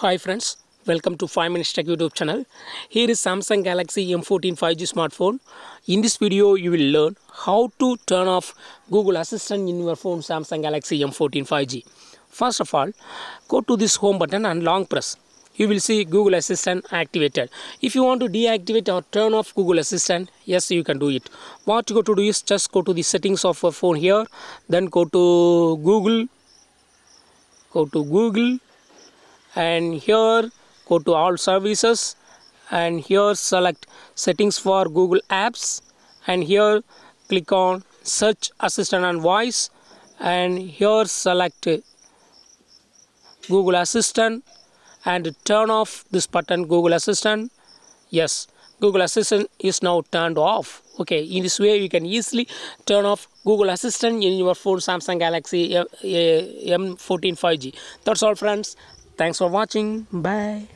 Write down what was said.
Hi friends, welcome to 5 Minutes Tech YouTube channel. Here is Samsung Galaxy M14 5G smartphone. In this video, you will learn how to turn off Google Assistant in your phone Samsung Galaxy M14 5G. First of all, go to this home button and long press. You will see Google Assistant activated. If you want to deactivate or turn off Google Assistant, yes, you can do it. What you got to do is just go to the settings of your phone here, then go to Google, and here go to all services, and here select settings for Google apps, and here click on search assistant and voice, and here select Google Assistant and turn off this button Google Assistant. Yes, Google Assistant is now turned off. Okay, in this way you can easily turn off Google Assistant in your phone Samsung Galaxy M14 5G. That's all friends. Thanks for watching. Bye.